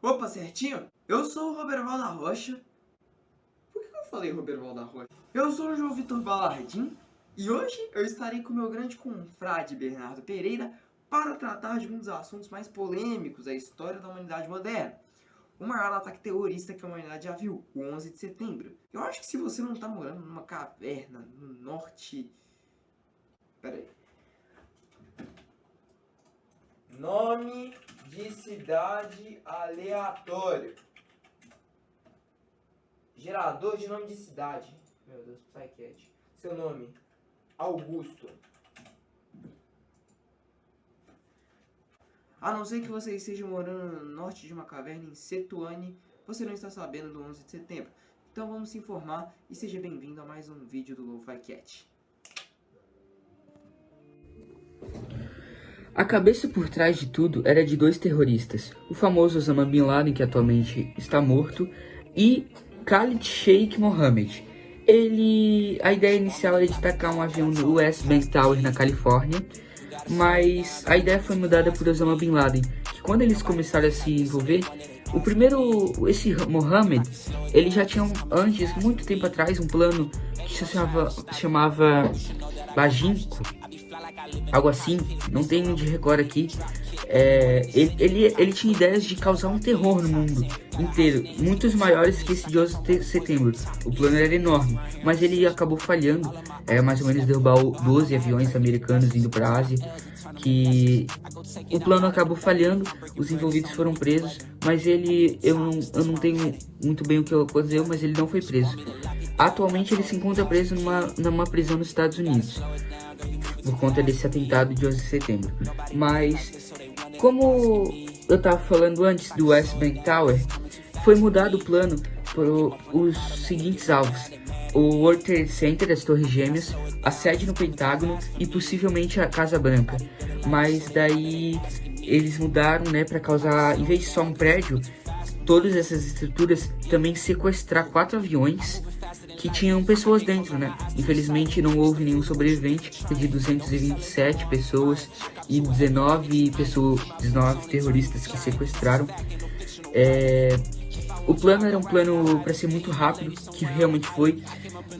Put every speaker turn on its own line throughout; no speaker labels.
Opa, certinho? Eu sou o Roberval da Rocha. Por que eu falei Roberval da Rocha? Eu sou o João Vitor Balardim e hoje eu estarei com o meu grande confrade Bernardo Pereira para tratar de um dos assuntos mais polêmicos da história da humanidade moderna. O maior ataque terrorista que a humanidade já viu, o 11 de setembro. Eu acho que se você não está morando numa caverna no norte... Pera aí. Nome de cidade aleatório. Gerador de nome de cidade. Meu Deus, Psycat. Seu nome: Augusto. A não ser que você esteja morando no norte de uma caverna em Setuane, você não está sabendo do 11 de setembro. Então vamos se informar e seja bem-vindo a mais um vídeo do Lo-Fi Cat.
A cabeça por trás de tudo era de dois terroristas, o famoso Osama Bin Laden, que atualmente está morto, e Khalid Sheikh Mohammed. A ideia inicial era de tacar um avião no West Bank Tower na Califórnia, mas a ideia foi mudada por Osama Bin Laden, que quando eles começaram a se envolver, esse Mohammed, ele já tinha antes, muito tempo atrás, um plano que se chamava Bajinco, algo assim, não tenho de recorde aqui. Ele tinha ideias de causar um terror no mundo inteiro, muitos maiores que esse de 11 de setembro. O plano era enorme, mas ele acabou falhando. Mais ou menos derrubar 12 aviões americanos indo para a Ásia. Que o plano acabou falhando, os envolvidos foram presos, mas eu não tenho muito bem o que aconteceu, mas ele não foi preso. Atualmente ele se encontra preso numa prisão nos Estados Unidos por conta desse atentado de 11 de setembro. Mas, como eu tava falando antes do West Bank Tower, foi mudado o plano para os seguintes alvos: o World Trade Center, as Torres Gêmeas, a sede no Pentágono e possivelmente a Casa Branca. Mas daí eles mudaram, né, para causar, em vez de só um prédio, todas essas estruturas, também sequestrar 4 aviões que tinham pessoas dentro, né? Infelizmente não houve nenhum sobrevivente, de 227 pessoas e 19 terroristas que sequestraram. O plano era um plano para ser muito rápido, que realmente foi.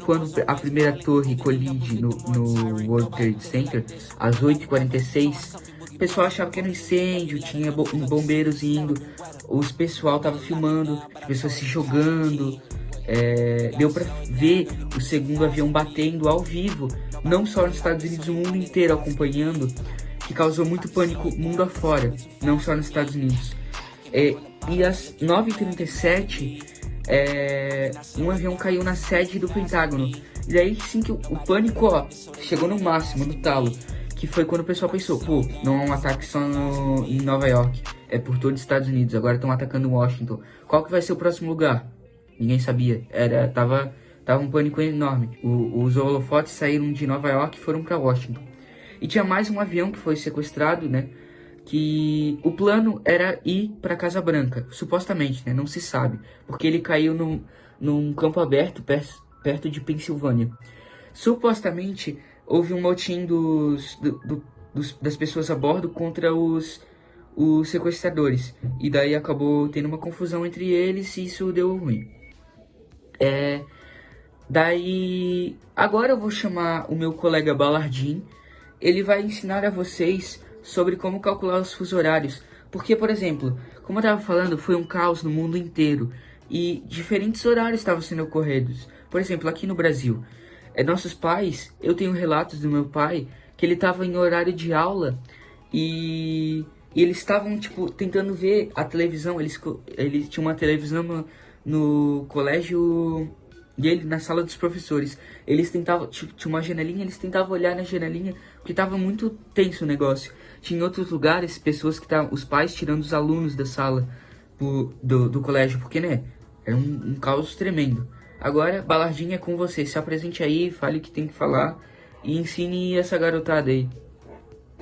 Quando a primeira torre colide no World Trade Center, às 8h46, o pessoal achava que era um incêndio, tinha bombeiros indo, os pessoal tava filmando, as pessoas se jogando. Deu para ver o segundo avião batendo ao vivo, não só nos Estados Unidos, no mundo inteiro acompanhando, que causou muito pânico mundo afora, não só nos Estados Unidos. E às 9h37, um avião caiu na sede do Pentágono. E daí sim que o pânico, chegou no máximo, no talo. Que foi quando o pessoal pensou, pô, não é um ataque só em Nova York, é por todos os Estados Unidos, agora estão atacando Washington. Qual que vai ser o próximo lugar? Ninguém sabia. Tava um pânico enorme. Os holofotes saíram de Nova York e foram para Washington. E tinha mais um avião que foi sequestrado, né? Que o plano era ir para Casa Branca, supostamente, né? Não se sabe, porque ele caiu num campo aberto perto de Pensilvânia. Supostamente houve um motim das pessoas a bordo contra os sequestradores, e daí acabou tendo uma confusão entre eles e isso deu ruim. Daí agora eu vou chamar o meu colega Balardim. Ele vai ensinar a vocês sobre como calcular os fusos horários. Porque, por exemplo, como eu estava falando, foi um caos no mundo inteiro. E diferentes horários estavam sendo ocorridos. Por exemplo, aqui no Brasil, nossos pais, eu tenho relatos do meu pai, que ele estava em horário de aula e eles estavam, tipo, tentando ver a televisão. Eles tinham uma televisão no colégio dele, na sala dos professores. Eles tentavam, tinha uma janelinha, eles tentavam olhar na janelinha, porque tava muito tenso o negócio. Tinha em outros lugares, pessoas que estavam, os pais tirando os alunos da sala do colégio, porque, né, era um caos tremendo. Agora, Balardinho, é com você. Se apresente aí, fale o que tem que falar e ensine essa garotada aí.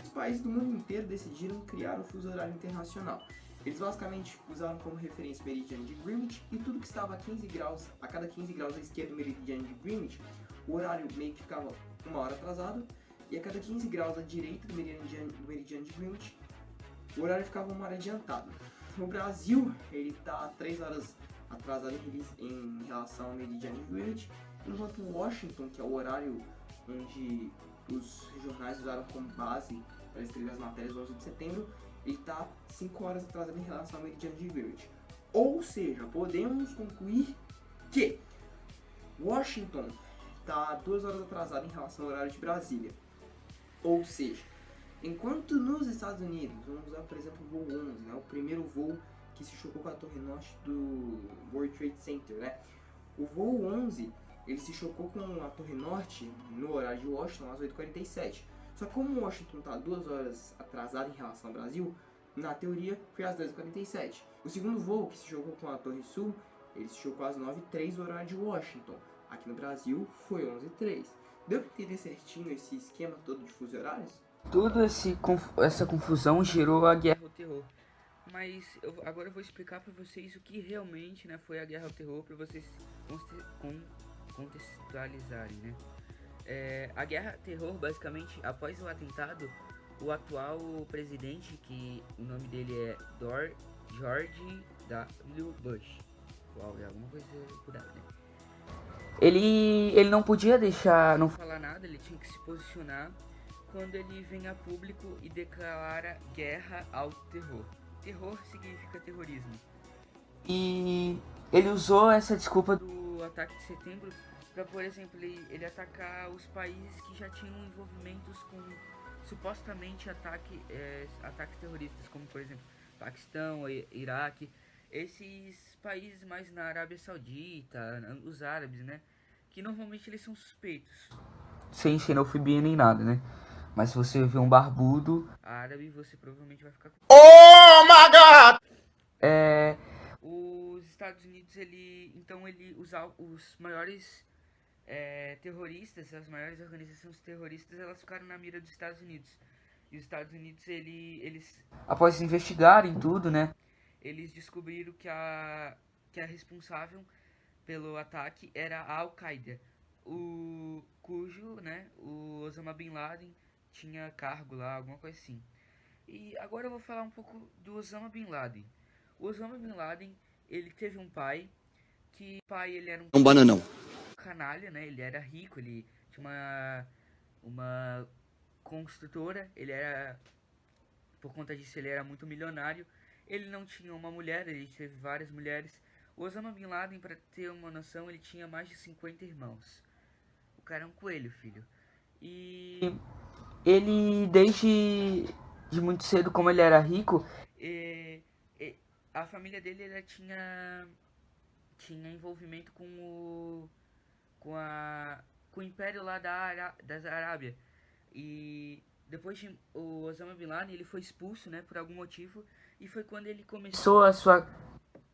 Os países do mundo inteiro decidiram criar o fuso horário internacional. Eles basicamente usaram como referência o meridiano de Greenwich e tudo que estava a cada 15 graus à esquerda do meridiano de Greenwich, o horário meio que ficava uma hora atrasado, e a cada 15 graus à direita do meridiano de Greenwich, o horário ficava uma hora adiantado. o Brasil, ele tá 3 horas atrasado em relação ao meridiano de Greenwich, enquanto Washington, que é o horário onde os jornais usaram como base para escrever as matérias do 11 de setembro, ele está 5 horas atrasado em relação ao meridiano de Greenwich. Ou seja, podemos concluir que Washington está 2 horas atrasado em relação ao horário de Brasília. Ou seja, enquanto nos Estados Unidos, vamos usar por exemplo o voo 11, né, o primeiro voo que se chocou com a torre norte do World Trade Center, né? O voo 11, ele se chocou com a torre norte no horário de Washington às 8h47. Só que como Washington está 2 horas atrasado em relação ao Brasil, na teoria foi às 2h47. O segundo voo, que se chocou com a torre sul, ele se chocou às 9h03 no horário de Washington. Aqui no Brasil foi 11h03. Deu pra entender certinho esse esquema todo de fuso horários?
Toda essa confusão gerou a Guerra ao Terror. Mas agora eu vou explicar pra vocês o que realmente, né, foi a Guerra ao Terror, pra vocês contextualizarem, né? A Guerra ao Terror, basicamente, após o atentado, o atual presidente, que o nome dele é George W. Bush, uau, é alguma coisa por aí, né? Ele não podia não falar nada, ele tinha que se posicionar quando ele vem a público e declara guerra ao terror. Terror significa terrorismo. E ele usou essa desculpa do ataque de setembro para, por exemplo, ele atacar os países que já tinham envolvimentos com supostamente ataques terroristas, como por exemplo Paquistão, Iraque, esses países mais na Arábia Saudita, os árabes, né, que normalmente eles são suspeitos. Sem xenofobia nem nada, né? Mas se você ver um barbudo árabe, você provavelmente vai ficar com... Oh my God! Os Estados Unidos, ele usa os maiores terroristas, as maiores organizações terroristas, elas ficaram na mira dos Estados Unidos. E os Estados Unidos, eles após investigarem tudo, né, eles descobriram que a responsável pelo ataque era a Al-Qaeda, cujo, né, o Osama Bin Laden tinha cargo lá, alguma coisa assim. E agora eu vou falar um pouco do Osama Bin Laden. O Osama Bin Laden, ele teve um pai, que o pai ele era um bananão, canalha, né? Ele era rico, ele tinha uma construtora, ele era, por conta disso ele era muito milionário. Ele não tinha uma mulher, ele teve várias mulheres. O Osama Bin Laden, para ter uma noção, ele tinha mais de 50 irmãos. O cara é um coelho, filho. E ele, desde muito cedo, como ele era rico, a família dele tinha envolvimento com o império lá da Arábia. E depois de o Osama Bin Laden, ele foi expulso, né, por algum motivo, e foi quando ele começou a sua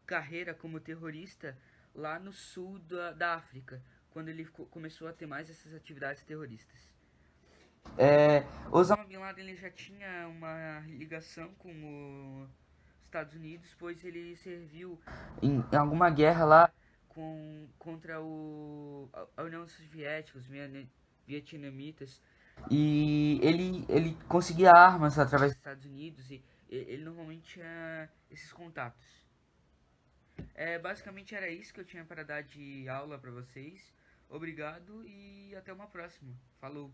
carreira como terrorista lá no sul da África, quando ele começou a ter mais essas atividades terroristas. Osama Bin Laden, ele já tinha uma ligação com os Estados Unidos, pois ele serviu em alguma guerra lá contra a União Soviética, os vietnamitas. E ele conseguia armas através dos Estados Unidos e ele normalmente tinha esses contatos. Basicamente era isso que eu tinha para dar de aula para vocês. Obrigado e até uma próxima. Falou!